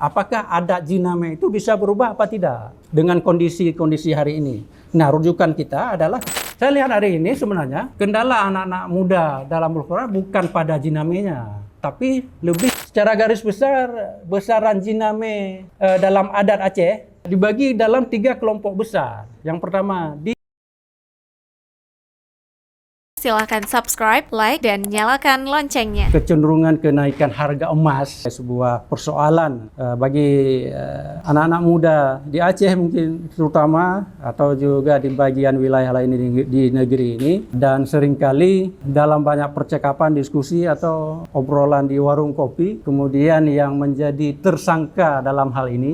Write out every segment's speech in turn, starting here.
Apakah adat jiname itu bisa berubah apa tidak dengan kondisi-kondisi hari ini? Nah, rujukan kita adalah, saya lihat hari ini sebenarnya kendala anak-anak muda dalam bersuara bukan pada jinamenya, tapi lebih secara garis besar, besaran jiname dalam adat Aceh dibagi dalam 3 kelompok besar. Yang pertama, Silahkan subscribe, like, dan nyalakan loncengnya. kecenderungan kenaikan harga emas sebuah persoalan bagi anak-anak muda di Aceh mungkin terutama, atau juga di bagian wilayah lain di negeri ini, dan seringkali dalam banyak percakapan, diskusi atau obrolan di warung kopi, kemudian yang menjadi tersangka dalam hal ini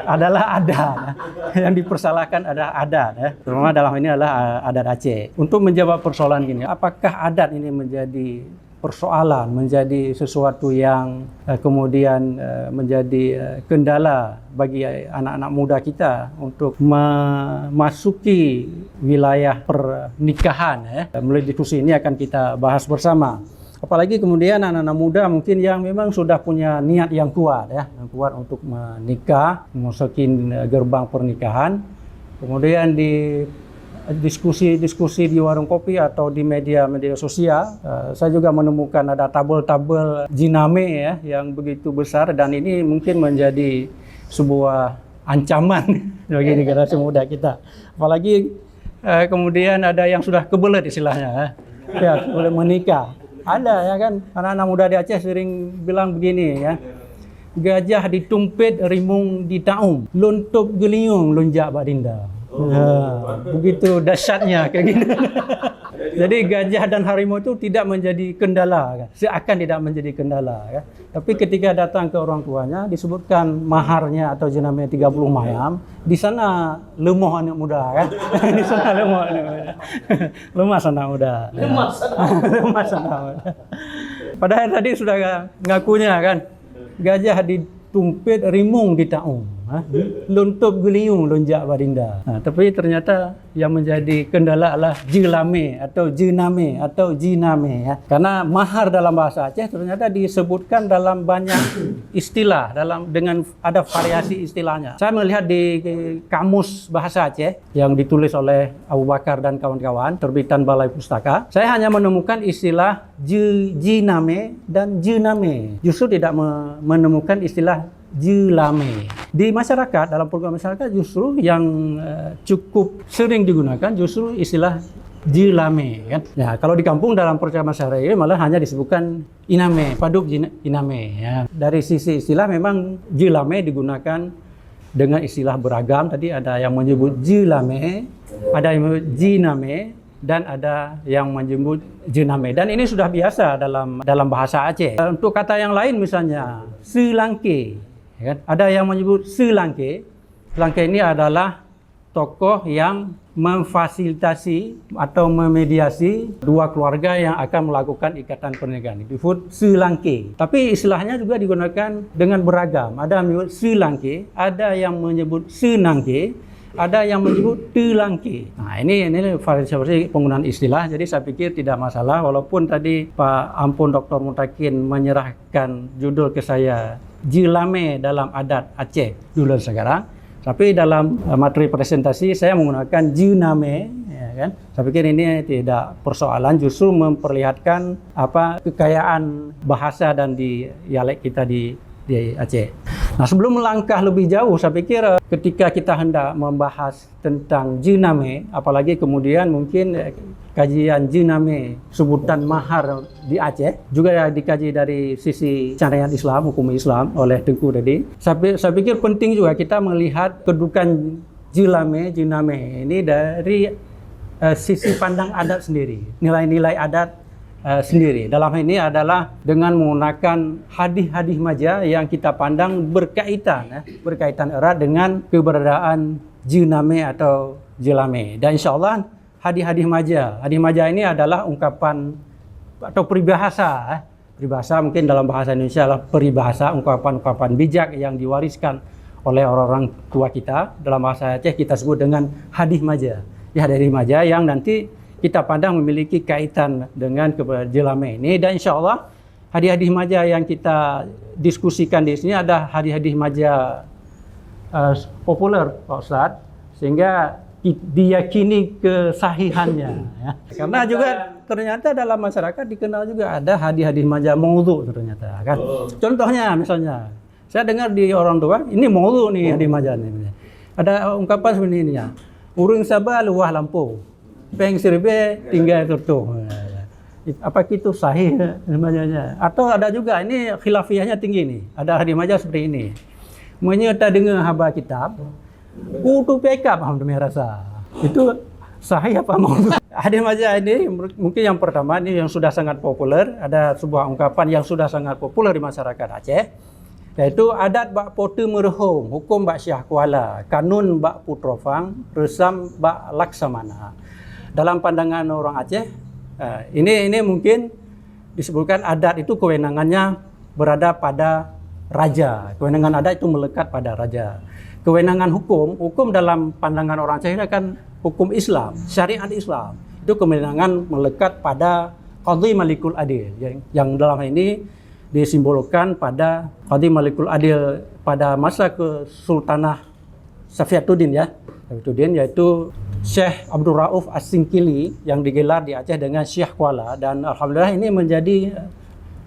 adalah adat. Yang dipersalahkan adalah adat, terutama dalam ini adalah adat Aceh. Untuk menjawab persoalan gini, apakah adat ini menjadi persoalan, menjadi sesuatu yang kemudian menjadi kendala bagi anak-anak muda kita untuk memasuki wilayah pernikahan? Melalui diskusi ini akan kita bahas bersama. Apalagi kemudian anak-anak muda mungkin yang memang sudah punya niat yang kuat, yang kuat untuk menikah, memasuki gerbang pernikahan. Kemudian di diskusi-diskusi di warung kopi atau di media-media sosial, saya juga menemukan ada tabel-tabel jiname yang begitu besar, dan ini mungkin menjadi sebuah ancaman bagi generasi muda kita. Apalagi kemudian ada yang sudah kebelet istilahnya, boleh menikah. Ada kan, anak-anak muda di Aceh sering bilang begini gajah ditumpit, rimung ditaum, luntup geliung, lunjak badinda. Begitu dahsyatnya kayak gini. Jadi gajah dan harimau itu tidak menjadi kendala, seakan tidak menjadi kendala. Tapi ketika datang ke orang tuanya disebutkan maharnya atau jinamenya 30 mayam, di sana lemah anak muda di sana lemah anak muda. Lemah anak muda. Lemah anak muda. Padahal tadi sudah ngakunya kan, gajah ditumpit, rimung ditaum, luntup geliung, lunjak badinda. Tapi ternyata yang menjadi kendala adalah jilame atau jiname atau jiname. Karena mahar dalam bahasa Aceh ternyata disebutkan dalam banyak istilah, dengan ada variasi istilahnya. Saya melihat di kamus bahasa Aceh yang ditulis oleh Abu Bakar dan kawan-kawan, terbitan Balai Pustaka, saya hanya menemukan istilah jiname dan jiname. Justru tidak menemukan istilah jilame. Di masyarakat, dalam program masyarakat justru yang cukup sering digunakan justru istilah jilame kan. Ya, kalau di kampung dalam program masyarakat malah hanya disebutkan iname, paduk iname ya. Dari sisi istilah memang jilame digunakan dengan istilah beragam. Tadi ada yang menyebut jilame, ada yang menyebut jiname, dan ada yang menyebut jename, dan ini sudah biasa dalam bahasa Aceh. Untuk kata yang lain misalnya selangke, ada yang menyebut selangke. Selangke ini adalah tokoh yang memfasilitasi atau memediasi dua keluarga yang akan melakukan ikatan pernikahan. Disebut selangke. Tapi istilahnya juga digunakan dengan beragam. Ada yang menyebut selangke, ada yang menyebut senangke, ada yang menyebut telangke. Nah, ini variasi penggunaan istilah. Jadi saya pikir tidak masalah, walaupun tadi Pak Ampun Dr. Mutakin menyerahkan judul ke saya jilame dalam adat Aceh judul sekarang. Tapi dalam materi presentasi saya menggunakan jiname, kan? Saya pikir ini tidak persoalan, justru memperlihatkan kekayaan bahasa dan dialek kita di Aceh. Nah, sebelum melangkah lebih jauh, saya pikir ketika kita hendak membahas tentang jiname, apalagi kemudian mungkin kajian jiname, sebutan mahar di Aceh, juga dikaji dari sisi syariat Islam, hukum Islam oleh Tengku tadi. Saya pikir penting juga kita melihat kedudukan jiname ini dari sisi pandang adat sendiri, nilai-nilai adat sendiri. Dalam ini adalah dengan menggunakan hadis-hadis maja yang kita pandang berkaitan erat dengan keberadaan jiname atau jilame. Dan insya Allah hadis-hadis maja ini adalah ungkapan atau peribahasa. Peribahasa mungkin dalam bahasa Indonesia adalah peribahasa, ungkapan-ungkapan bijak yang diwariskan oleh orang-orang tua kita. Dalam bahasa Aceh kita sebut dengan hadis maja. Ya, hadis maja yang nanti kita pandang memiliki kaitan dengan jilame ini, dan insya Allah hadis-hadis maja yang kita diskusikan di sini ada hadis-hadis maja populer Pak Ustadz, sehingga diyakini kesahihannya ya. Karena juga ternyata dalam masyarakat dikenal juga ada hadis-hadis maja maudhu ternyata kan. Contohnya misalnya saya dengar di orang tua ini maudhu nih hadis maja nih. Ada ungkapan seperti ini ya. Urung sabah luah lampu. Peng sirbe tinggal tertuh. Apa itu sahih namanya? Atau ada juga ini khilafiyahnya tinggi nih. Ada hadis maja seperti ini. Menyerta dengan haba kitab kutu pekap alhamdulillah rasa. Itu sahih apa mau? Hadis maja ini mungkin yang pertama ini yang sudah sangat populer, ada sebuah ungkapan yang sudah sangat populer di masyarakat Aceh, yaitu adat bak pote merhum, hukum bak syah kuala, kanun bak putrofang, resam bak laksamana. Dalam pandangan orang Aceh, ini mungkin disebutkan adat itu kewenangannya berada pada raja. Kewenangan adat itu melekat pada raja. Kewenangan hukum dalam pandangan orang Aceh kan hukum Islam, syariat Islam. Itu kewenangan melekat pada Qadhi Malikul Adil yang dalam ini disimbolkan pada Qadhi Malikul Adil pada masa Kesultanah Safiatuddin ya. Safiatuddin yaitu Syekh Abdul Rauf As-Singkili yang digelar di Aceh dengan Syekh Kuala, dan alhamdulillah ini menjadi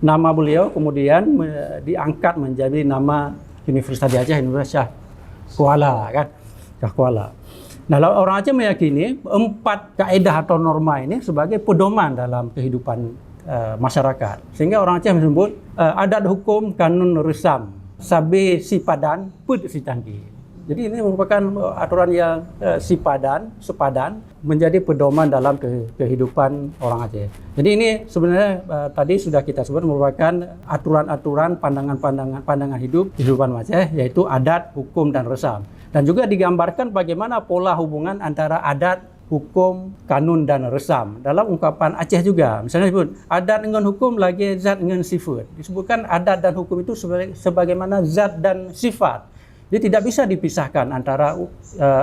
nama beliau kemudian diangkat menjadi nama Universitas di Aceh, Universitas Kuala kan, Syekh Kuala. Nah, orang Aceh meyakini 4 kaedah atau norma ini sebagai pedoman dalam kehidupan masyarakat. Sehingga orang Aceh menyebut adat hukum kanun resam, sabe sipadan, put sitangki. Jadi ini merupakan aturan yang sepadan menjadi pedoman dalam kehidupan orang Aceh. Jadi ini sebenarnya tadi sudah kita sebut merupakan aturan-aturan pandangan hidup kehidupan Aceh, yaitu adat, hukum, dan resam. Dan juga digambarkan bagaimana pola hubungan antara adat, hukum, kanun, dan resam. Dalam ungkapan Aceh juga, misalnya disebut adat dengan hukum lagi zat dengan sifat. Disebutkan adat dan hukum itu sebagaimana zat dan sifat. Jadi tidak bisa dipisahkan antara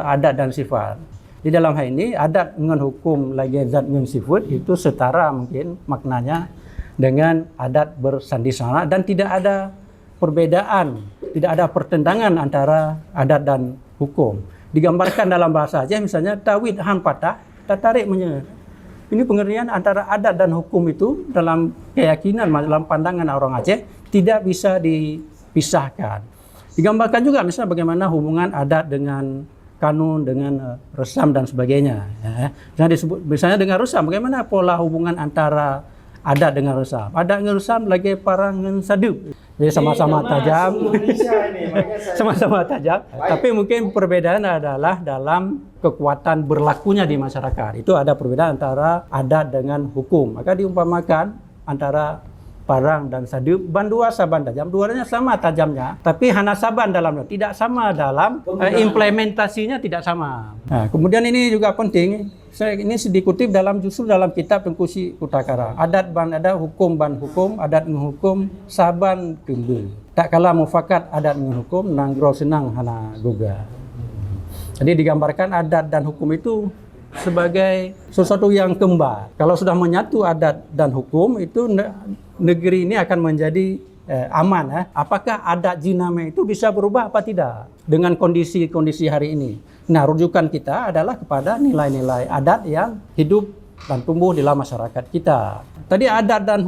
adat dan sifat. Di dalam hal ini adat dengan hukum lagi zat dengan sifat itu setara mungkin maknanya dengan adat bersanding dan tidak ada perbedaan, tidak ada pertentangan antara adat dan hukum. Digambarkan dalam bahasa Aceh misalnya tawid han patah, tatarik menye. Ini pengertian antara adat dan hukum itu dalam keyakinan, dalam pandangan orang Aceh tidak bisa dipisahkan. Digambarkan juga misalnya bagaimana hubungan adat dengan kanun, dengan resam dan sebagainya. Ya. Misalnya dengan resam, bagaimana pola hubungan antara adat dengan resam. Adat dengan resam lagi parang dengan sadup. Jadi sama-sama tajam. Sama-sama tajam. Tapi mungkin perbedaan adalah dalam kekuatan berlakunya di masyarakat. Itu ada perbedaan antara adat dengan hukum. Maka diumpamakan antara parang dan sadup, ban dua saban tajam, duanya sama tajamnya, tapi hana saban dalamnya tidak sama dalam implementasinya tidak sama. Nah, kemudian ini juga penting, ini dikutip justru dalam kitab Tengku Si Kutakara. Adat ban ada, hukum ban hukum, adat dengan hukum saban tumbuh. Tak kala mufakat adat dengan hukum, nanggro senang hana goga. Jadi digambarkan adat dan hukum itu sebagai sesuatu yang kembar. Kalau sudah menyatu adat dan hukum, itu negeri ini akan menjadi aman. Apakah adat jiname itu bisa berubah apa tidak dengan kondisi hari ini? Nah, rujukan kita adalah kepada nilai-nilai adat yang hidup dan tumbuh di dalam masyarakat kita. Tadi adat dan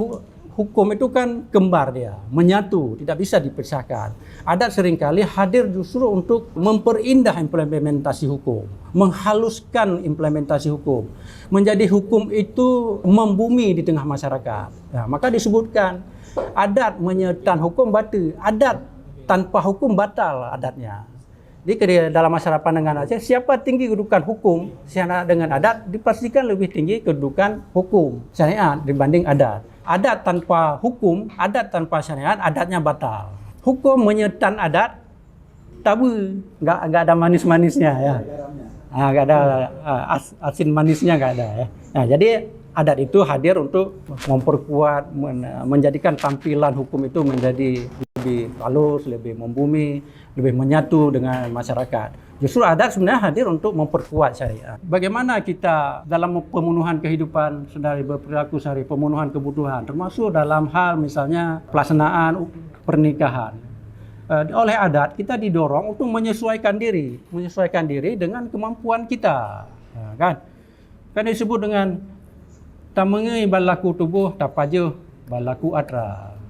hukum itu kan kembar dia, menyatu, tidak bisa dipisahkan. Adat seringkali hadir justru untuk memperindah implementasi hukum, menghaluskan implementasi hukum, menjadi hukum itu membumi di tengah masyarakat. Nah, maka disebutkan adat menyertakan hukum batal, adat tanpa hukum batal adatnya. Jadi dalam masyarakat pandangan Aceh, siapa tinggi kedudukan hukum syariat dengan adat, dipastikan lebih tinggi kedudukan hukum syariat dibanding adat. Adat tanpa hukum, adat tanpa syariat, adatnya batal. Hukum menyertakan adat, tabu, nggak ada manis-manisnya ya. Nggak ada asin manisnya nggak ada ya. Nah, jadi adat itu hadir untuk memperkuat, menjadikan tampilan hukum itu menjadi lebih halus, lebih membumi, lebih menyatu dengan masyarakat. Justru adat sebenarnya hadir untuk memperkuat syariat. Bagaimana kita dalam pemenuhan kehidupan sehari berperilaku sehari, pemenuhan kebutuhan, termasuk dalam hal misalnya pelaksanaan pernikahan. Oleh adat kita didorong untuk menyesuaikan diri dengan kemampuan kita, kan? Kan disebut dengan tamengai balaku tubuh, tapajuh balaku atra.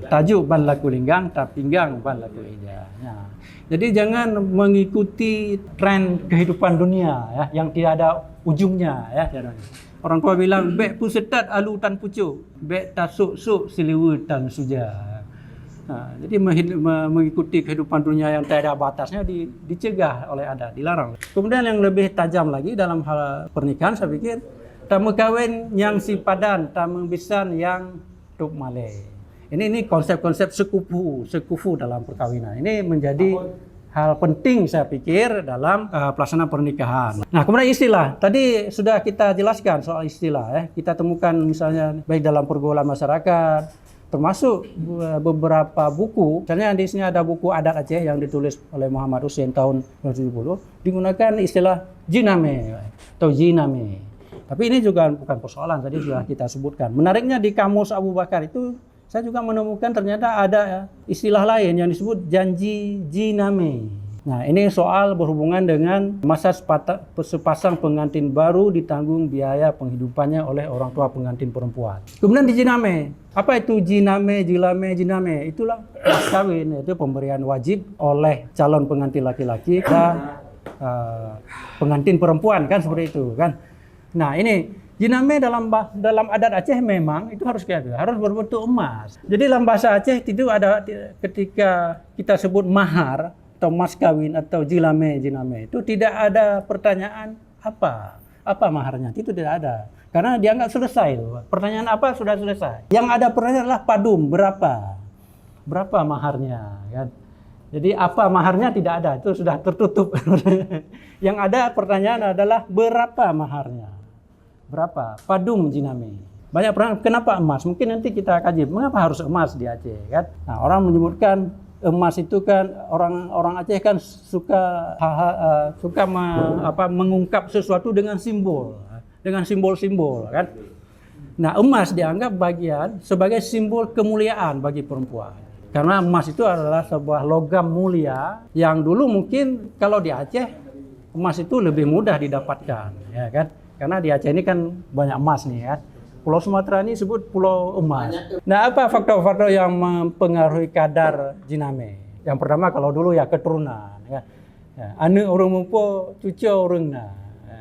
Tajuk balaku linggang, tapinggang balaku ija. Jadi jangan mengikuti tren kehidupan dunia ya, yang tiada ujungnya ya. Orang tua bilang bek pusetat alu tan pucuk, bek tasuk suk siliwu tan suja. Jadi mengikuti kehidupan dunia yang tiada batasnya dicegah oleh adat, dilarang. Kemudian yang lebih tajam lagi dalam hal pernikahan saya pikir tamu kawin yang si padan, tamu bisan yang tuk malay. Ini konsep-konsep sekufu dalam perkawinan. Ini menjadi hal penting saya pikir dalam pelaksanaan pernikahan. Nah, kemudian istilah. Tadi sudah kita jelaskan soal istilah ya. Kita temukan misalnya baik dalam pergaulan masyarakat, termasuk beberapa buku. Misalnya di sini ada buku adat Aceh yang ditulis oleh Muhammad Hussein tahun 1970, digunakan istilah jiname atau jiname. Tapi ini juga bukan persoalan, tadi sudah kita sebutkan. Menariknya di Kamus Abu Bakar itu saya juga menemukan ternyata ada istilah lain yang disebut janji jiname. Nah, ini soal berhubungan dengan masa sepasang pengantin baru ditanggung biaya penghidupannya oleh orang tua pengantin perempuan. Kemudian di jiname. Apa itu jiname, jilame, jiname? Itulah mas kawin, yaitu pemberian wajib oleh calon pengantin laki-laki ke pengantin perempuan, kan seperti itu, kan? Nah, ini jiname dalam adat Aceh memang itu harus berbentuk emas. Jadi dalam bahasa Aceh itu ada ketika kita sebut mahar atau mas kawin atau jiname itu tidak ada pertanyaan apa maharnya, itu tidak ada. Karena dianggap selesai. Pertanyaan apa sudah selesai. Yang ada pertanyaan adalah padum, berapa maharnya, kan? Jadi apa maharnya tidak ada, itu sudah tertutup. Yang ada pertanyaan adalah berapa maharnya. Berapa? Padum jiname. Banyak pertanyaan, kenapa emas? Mungkin nanti kita kaji, mengapa harus emas di Aceh, kan? Nah, orang menyebutkan emas itu kan orang Aceh kan suka mengungkap sesuatu dengan simbol, kan? Nah, emas dianggap sebagai simbol kemuliaan bagi perempuan. Karena emas itu adalah sebuah logam mulia yang dulu mungkin kalau di Aceh emas itu lebih mudah didapatkan, ya kan? Karena di Aceh ini kan banyak emas nih ya. Pulau Sumatera ini disebut pulau emas. Nah, apa faktor-faktor yang mempengaruhi kadar jiname? Yang pertama kalau dulu ya keturunan. Ya. Anak orang mumpo, cucu orang na.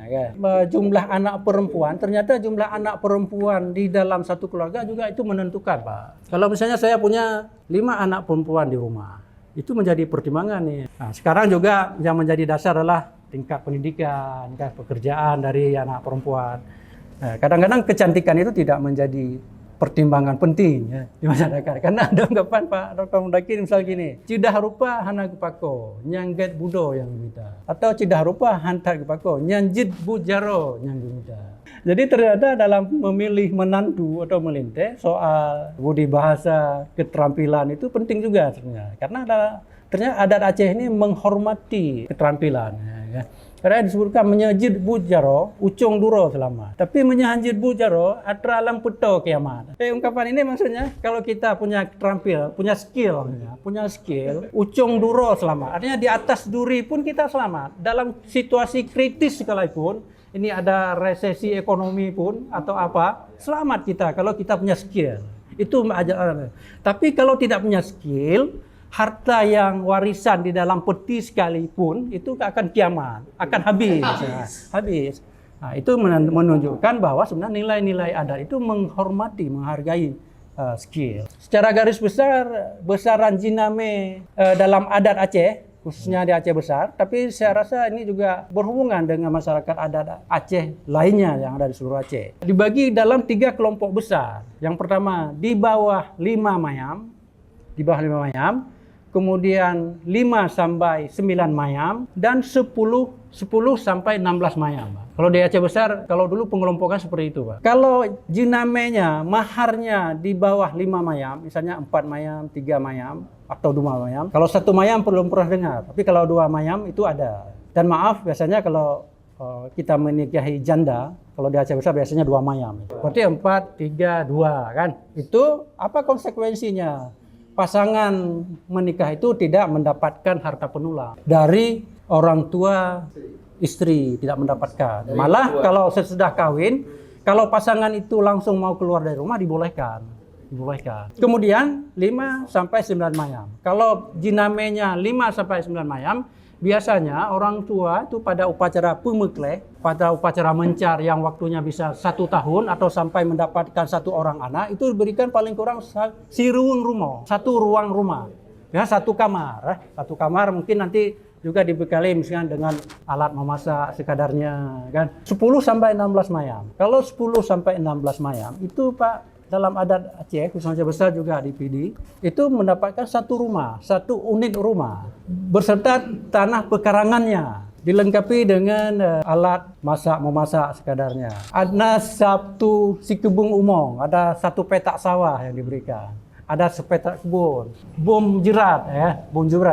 Ya. Jumlah anak perempuan, ternyata jumlah anak perempuan di dalam satu keluarga juga itu menentukan, Pak. Kalau misalnya saya punya 5 anak perempuan di rumah, itu menjadi pertimbangan nih. Nah, sekarang juga yang menjadi dasar adalah tingkat pendidikan, tingkat pekerjaan dari anak perempuan. Nah, kadang-kadang kecantikan itu tidak menjadi pertimbangan penting ya, di masyarakat. Karena ada anggapan Pak Dr. Mundaki misal gini, cidah rupa hana kepako, nyangget budo yang minta. Atau cidah rupa hantar kepako, nyanjit bujaro yang minta. Jadi ternyata dalam memilih menantu atau melinte, soal budi bahasa, keterampilan itu penting juga sebenarnya. Karena ternyata adat Aceh ini menghormati keterampilan. Ya. Karena disebutkan menyajid bujaro, ucung duro selama. Tapi menyanjid bujaro, atra alam peto kiamat. Ungkapan ini maksudnya kalau kita punya keterampilan, punya skill, ucung duro selama. Artinya di atas duri pun kita selamat. Dalam situasi kritis sekalipun, ini ada resesi ekonomi pun atau apa, selamat kita kalau kita punya skill. Itu ajaran. Tapi kalau tidak punya skill, harta yang warisan di dalam peti sekalipun itu akan kiamat, akan habis. Habis. Nah, itu menunjukkan bahwa sebenarnya nilai-nilai adat itu menghormati, menghargai skill. Secara garis besar, besaran jiname dalam adat Aceh, khususnya di Aceh besar, tapi saya rasa ini juga berhubungan dengan masyarakat adat Aceh lainnya yang ada di seluruh Aceh. Dibagi dalam 3 kelompok besar. Yang pertama di bawah 5 mayam, kemudian 5 sampai 9 mayam, dan 10 sampai 16 mayam. Kalau di Aceh Besar, kalau dulu pengelompokan seperti itu, Pak. Kalau jinamenya, maharnya di bawah 5 mayam, misalnya 4 mayam, 3 mayam, atau 2 mayam. Kalau 1 mayam belum pernah dengar, tapi kalau 2 mayam itu ada. Dan maaf, biasanya kalau kita menikahi janda, kalau di Aceh Besar biasanya 2 mayam. Berarti 4, 3, 2 kan? Itu apa konsekuensinya? Pasangan menikah itu tidak mendapatkan harta penulang dari orang tua istri, tidak mendapatkan. Malah kalau sesudah kawin, kalau pasangan itu langsung mau keluar dari rumah dibolehkan. Kemudian 5 sampai 9 mayam. Kalau jinamenya 5 sampai 9 mayam, biasanya orang tua itu pada upacara pemekleh, pada upacara mencar yang waktunya bisa 1 tahun atau sampai mendapatkan 1 orang anak, itu diberikan paling kurang siruung rumah, 1 ruang rumah. Ya, 1 kamar. 1 kamar mungkin nanti juga dibekali misalnya dengan alat memasak sekadarnya kan. 10 sampai 16 mayam. Kalau 10 sampai 16 mayam itu Pak, dalam adat Aceh, khususnya Besar juga di PD, itu mendapatkan 1 rumah, 1 unit rumah berserta tanah pekarangannya, dilengkapi dengan alat memasak sekadarnya. Ada 1 sikebung umong, ada 1 petak sawah yang diberikan. Ada sepetak kebun, bom jerat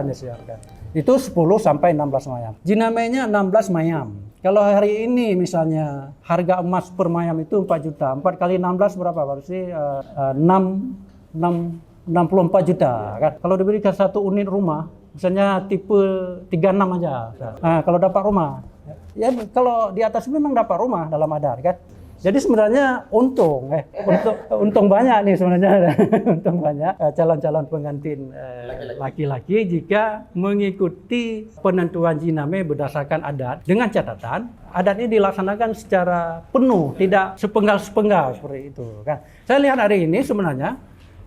disiapkan. Itu 10 sampai 16 mayam. Jinamenya 16 mayam. Kalau hari ini misalnya harga emas per mayam itu 4 juta. 4 kali 16 berapa? Berarti 64 juta kan. Kalau diberikan 1 unit rumah, misalnya tipe 36 aja. Nah, kalau dapat rumah, ya kalau di atas memang dapat rumah dalam adat kan. Jadi sebenarnya untung banyak nih sebenarnya, untung banyak calon-calon pengantin laki-laki jika mengikuti penentuan jiname berdasarkan adat. Dengan catatan, adat ini dilaksanakan secara penuh, tidak sepenggal-sepenggal seperti itu kan. Saya lihat hari ini sebenarnya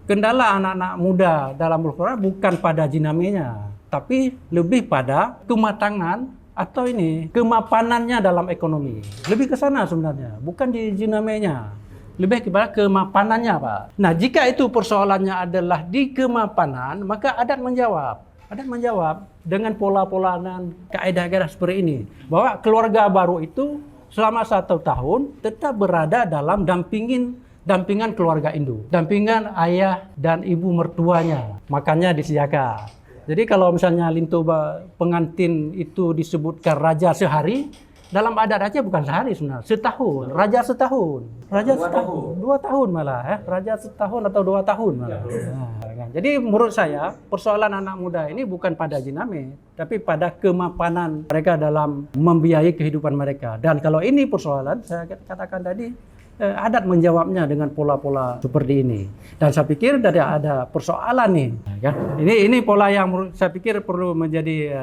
kendala anak-anak muda dalam berkurang bukan pada jinamenya, tapi lebih pada kematangan atau kemapanannya dalam ekonomi. Lebih ke sana sebenarnya, bukan di jinamenya. Lebih kepada kemapanannya, Pak. Nah, jika itu persoalannya adalah di kemapanan, maka adat menjawab. Adat menjawab dengan pola-pola dan kaedah-kaedah seperti ini. Bahwa keluarga baru itu selama 1 tahun tetap berada dalam dampingan keluarga induk. Dampingan ayah dan ibu mertuanya. Makanya disediakan. Jadi kalau misalnya lintu pengantin itu disebutkan raja sehari, dalam adat Aceh bukan sehari sebenarnya, setahun, raja setahun, 2 tahun malah, raja setahun atau 2 tahun malah. Nah, jadi menurut saya persoalan anak muda ini bukan pada jiname, tapi pada kemapanan mereka dalam membiayai kehidupan mereka. Dan kalau ini persoalan, saya katakan tadi, adat menjawabnya dengan pola-pola seperti ini. Dan saya pikir ada persoalan nih. Kan? Ini pola yang saya pikir perlu menjadi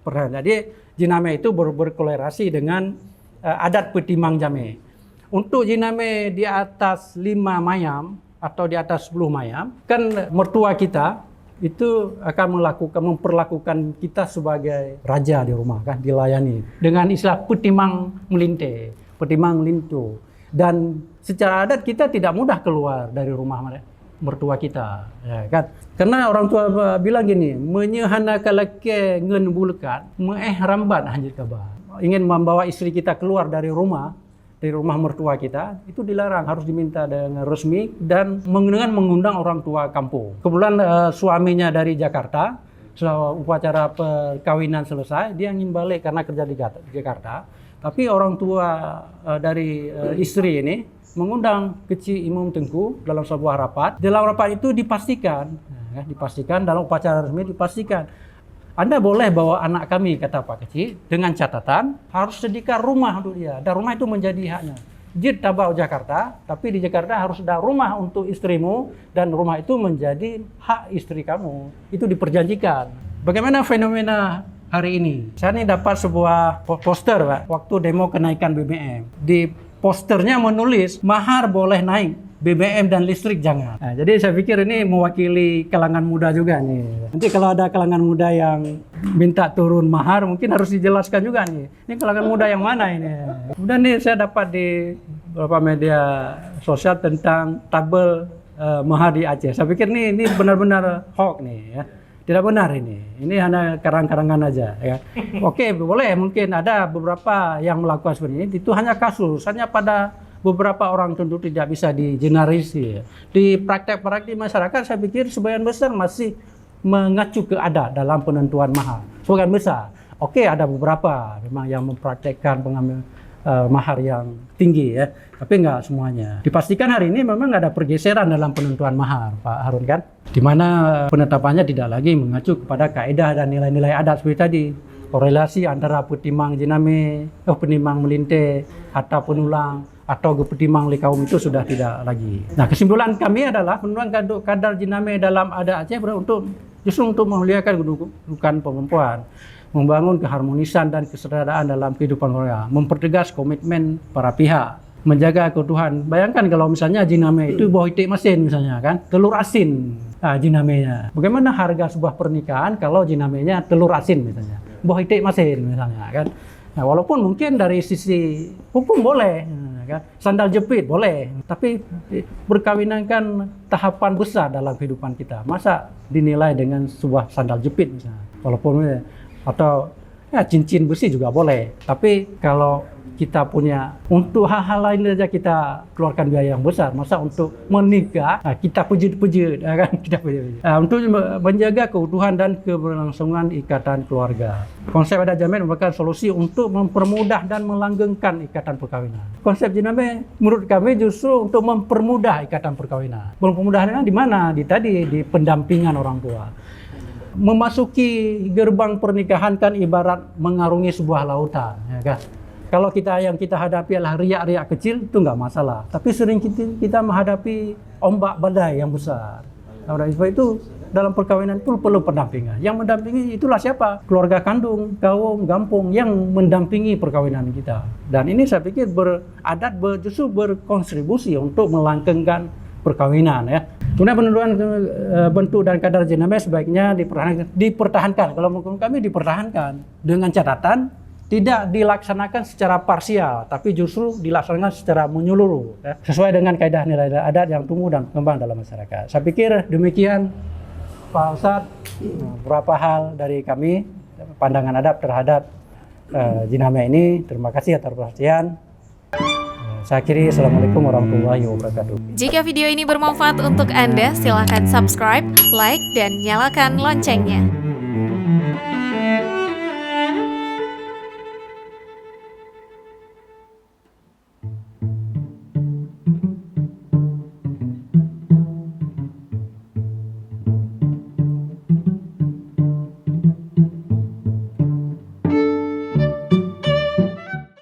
perhatian. Jadi jiname itu berkolerasi dengan adat petimang jame. Untuk jiname di atas 5 mayam atau di atas 10 mayam, kan mertua kita itu akan memperlakukan kita sebagai raja di rumah, kan, dilayani dengan istilah petimang melinte, petimang lintu. Dan secara adat kita tidak mudah keluar dari rumah mertua kita, ya kan? Karena orang tua bilang gini, menyehana kalake ngen bulukat, rambat hanjit kabar. Ingin membawa istri kita keluar dari rumah mertua kita, itu dilarang, harus diminta dengan resmi dan dengan mengundang orang tua kampung. Kebetulan suaminya dari Jakarta, setelah upacara perkawinan selesai, dia ingin balik karena kerja di Jakarta. Tapi orang tua dari istri ini mengundang Kecil Imam Tengku dalam sebuah rapat. Dalam rapat itu dipastikan dalam upacara resmi dipastikan, Anda boleh bawa anak kami, kata Pak Kecil, dengan catatan harus sediakan rumah untuk dia. Dan rumah itu menjadi haknya. Jid tabau Jakarta, tapi di Jakarta harus ada rumah untuk istrimu dan rumah itu menjadi hak istri kamu. Itu diperjanjikan. Bagaimana fenomena hari ini? Saya ini dapat sebuah poster, Pak, waktu demo kenaikan BBM. Di posternya menulis mahar boleh naik, BBM dan listrik jangan. Nah, jadi saya pikir ini mewakili kalangan muda juga nih. Nanti kalau ada kalangan muda yang minta turun mahar, mungkin harus dijelaskan juga nih. Ini kalangan muda yang mana ini? Kemudian nih saya dapat di beberapa media sosial tentang tabel mahar di Aceh. Saya pikir ini benar-benar hoax nih ya. Tidak benar ini. Ini hanya karang-karangan aja. Ya. Oke, boleh mungkin ada beberapa yang melakukan seperti ini. Itu hanya kasus, hanya pada beberapa orang tentu tidak bisa digeneralisir. Di praktek-praktek masyarakat saya pikir sebagian besar masih mengacu ke adat dalam penentuan mahar. Sebagian besar. Oke, ada beberapa memang yang mempraktekkan pengambil mahar yang tinggi ya, tapi nggak semuanya. Dipastikan hari ini memang ada pergeseran dalam penentuan mahar, Pak Harun kan, di mana penetapannya tidak lagi mengacu kepada kaidah dan nilai-nilai adat seperti tadi. Korelasi antara petimang jiname, penimang melinte, harta penulang, atau petimang likaum itu sudah tidak lagi. Nah, kesimpulan kami adalah penentuan kadar jiname dalam adat Aceh justru untuk memuliakan kedudukan perempuan, membangun keharmonisan dan kesetaraan dalam kehidupan keluarga, mempertegas komitmen para pihak, menjaga keutuhan. Bayangkan kalau misalnya jiname itu buah itik mesin misalnya kan, telur asin jinamenya. Bagaimana harga sebuah pernikahan kalau jinamenya telur asin misalnya, buah itik mesin misalnya kan. Nah, walaupun mungkin dari sisi hukum boleh, kan? Sandal jepit boleh, tapi perkawinan kan tahapan besar dalam kehidupan kita. Masa dinilai dengan sebuah sandal jepit misalnya, walaupun atau ya cincin besi juga boleh. Tapi kalau kita punya untuk hal-hal lain saja kita keluarkan biaya yang besar, masa untuk menikah kita pejit-pejit kan, kita pejit. Untuk menjaga keutuhan dan keberlangsungan ikatan keluarga. Konsep adat Jamet merupakan solusi untuk mempermudah dan melanggengkan ikatan perkawinan. Konsep jiname menurut kami justru untuk mempermudah ikatan perkawinan. Mempermudahnya di mana? Di pendampingan orang tua. Memasuki gerbang pernikahan kan ibarat mengarungi sebuah lautan, ya kan? Kalau yang kita hadapi adalah riak-riak kecil, itu nggak masalah. Tapi sering kita menghadapi ombak badai yang besar. Nah, sebab itu dalam perkawinan pun perlu pendampingan. Yang mendampingi itulah siapa? Keluarga kandung, kaum, kampung yang mendampingi perkawinan kita. Dan ini saya pikir justru berkontribusi untuk melanggengkan perkawinan ya. Kemudian penentuan bentuk dan kadar jiname sebaiknya dipertahankan. Kalau menurut kami dipertahankan dengan catatan tidak dilaksanakan secara parsial, tapi justru dilaksanakan secara menyeluruh, ya, sesuai dengan kaidah nilai adat yang tumbuh dan berkembang dalam masyarakat. Saya pikir demikian, Pak Ustadz, beberapa hal dari kami, pandangan adat terhadap jiname ini. Terima kasih atas perhatian. Saya akhiri, Assalamualaikum warahmatullahi wabarakatuh. Jika video ini bermanfaat untuk Anda, silakan subscribe, like, dan nyalakan loncengnya.